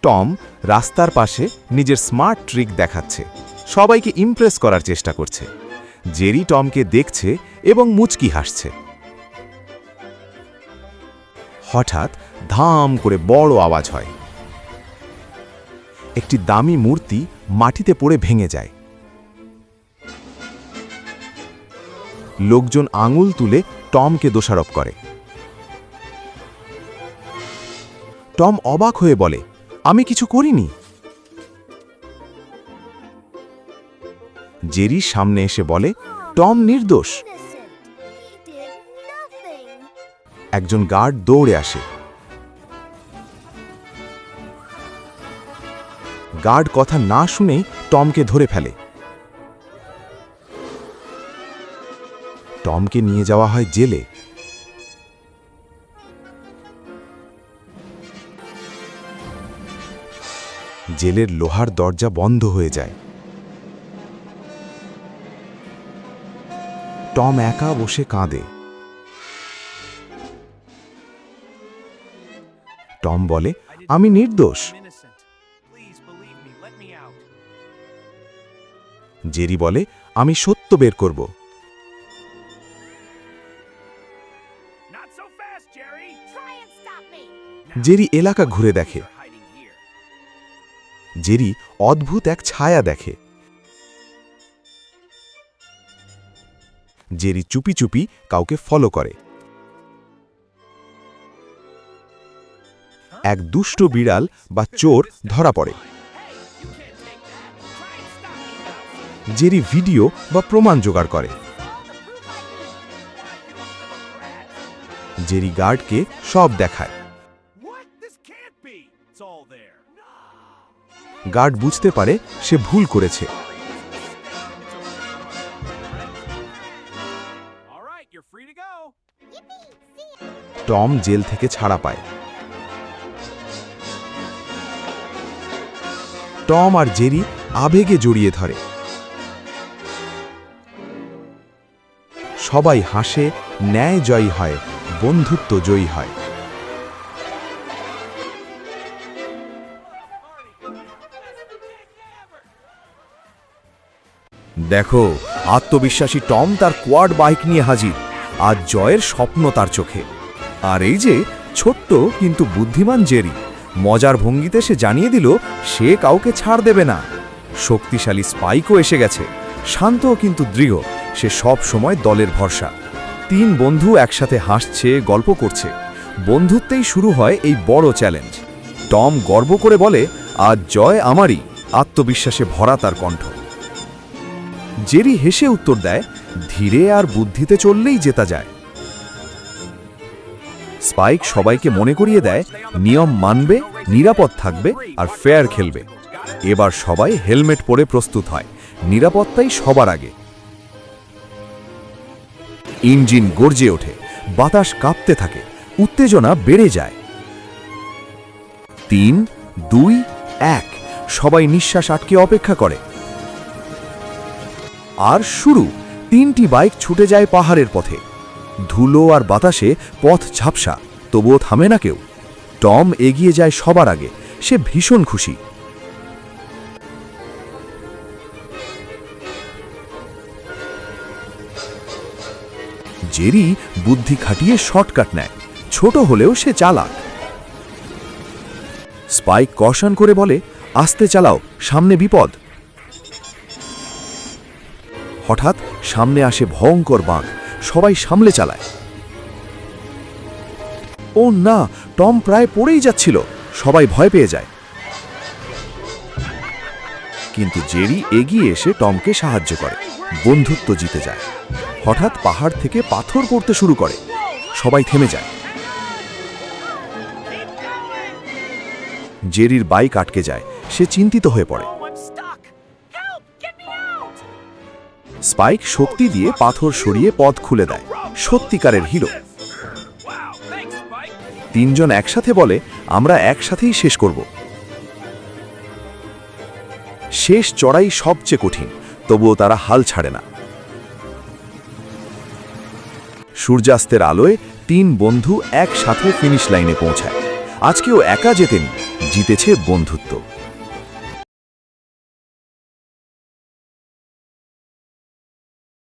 Tom রাস্তার পাশে নিজের স্মার্ট ট্রিক দেখাচ্ছে, সবাইকে ইমপ্রেস করার চেষ্টা করছে। জেরি টমকে দেখছে এবং মুচকি হাসছে। হঠাৎ ধাম করে বড় আওয়াজ হয়। একটি দামি মূর্তি মাটিতে পড়ে ভেঙে যায়। লোকজন আঙুল তুলে টমকে দোষারোপ করে। টম অবাক হয়ে বলে, আমি কিছু করিনি। জেরি সামনে এসে বলে, টম নির্দোষ। একজন গার্ড দৌড়ে আসে। গার্ড কথা না শুনেই টমকে ধরে ফেলে। টমকে নিয়ে যাওয়া হয় জেলে। জেলের লোহার দরজা বন্ধ হয়ে যায়। টম একা বসে কাঁদে। টম বলে, আমি নির্দোষ। জেরি বলে, আমি সত্য বের করব। জেরি এলাকা ঘুরে দেখে। জেরি অদ্ভুত এক ছায়া দেখে। জেরি চুপি চুপি কাউকে ফলো করে। এক দুষ্ট বিড়াল বা চোর ধরা পড়ে। জেরি ভিডিও বা প্রমাণ জোগাড় করে। জেরি গার্ডকে সব দেখায়। গার্ড বুঝতে পারে সে ভুল করেছে। টম জেল থেকে ছাড়া পায়। টম আর জেরি আবেগে জড়িয়ে ধরে। সবাই হাসে, ন্যায় জয়ী হয়, বন্ধুত্ব জয়ী হয়। দেখো, আত্মবিশ্বাসী টম তার কোয়াড বাইক নিয়ে হাজির। আজ জয়ের স্বপ্ন তার চোখে। আর এই যে ছোট্ট কিন্তু বুদ্ধিমান জেরি, মজার ভঙ্গিতে সে জানিয়ে দিল সে কাউকে ছাড় দেবে না। শক্তিশালী স্পাইকও এসে গেছে, শান্ত কিন্তু দৃঢ়। সে সব সময় দলের ভরসা। তিন বন্ধু একসাথে হাসছে, গল্প করছে। বন্ধুত্বেই শুরু হয় এই বড় চ্যালেঞ্জ। টম গর্ব করে বলে, আজ জয় আমারই। আত্মবিশ্বাসে ভরা তার কণ্ঠ। জেরি হেসে উত্তর দেয়, ধীরে আর বুদ্ধিতে চললেই জেতা যায়। স্পাইক সবাইকে মনে করিয়ে দেয়, নিয়ম মানবে, নিরাপদ থাকবে আর ফেয়ার খেলবে। এবার সবাই হেলমেট পরে প্রস্তুত হয়। নিরাপত্তাই সবার আগে। ইঞ্জিন গর্জে ওঠে, বাতাস কাঁপতে থাকে, উত্তেজনা বেড়ে যায়। 3, 2, 1 সবাই নিঃশ্বাস আটকে অপেক্ষা করে। আর শুরু। 3টি বাইক ছুটে যায় পাহাড়ের পথে। ধুলো আর বাতাসে পথ ঝাপসা, তবুও থামে না কেউ। টম এগিয়ে যায় সবার আগে। সে ভীষণ খুশি। জেরি বুদ্ধি খাটিয়ে শর্টকাট নেয়। ছোট হলেও সে চালাক। স্পাইক কশন করে বলে, আস্তে চালাও, সামনে বিপদ। হঠাৎ সামনে আসে ভয়ঙ্কর বাঁক। সবাই সামলে চালায়। ও না, টম প্রায় পড়েই যাচ্ছিল। সবাই ভয় পেয়ে যায়। কিন্তু জেরি এগিয়ে এসে টমকে সাহায্য করে। বন্ধুত্ব জিতে যায়। হঠাৎ পাহাড় থেকে পাথর পড়তে শুরু করে। সবাই থেমে যায়। জেরির বাইক আটকে যায়। সে চিন্তিত হয়ে পড়ে। স্পাইক শক্তি দিয়ে পাথর সরিয়ে পথ খুলে দেয়। সত্যিকারের হিরো। তিনজন একসাথে বলে, আমরা একসাথেই শেষ করব। শেষ চড়াই সবচেয়ে কঠিন, তবুও তারা হাল ছাড়ে না। সূর্যাস্তের আলোয় 3 বন্ধু একসাথে ফিনিশ লাইনে পৌঁছায়। আজকেও একা জেতেনি, জিতেছে বন্ধুত্ব।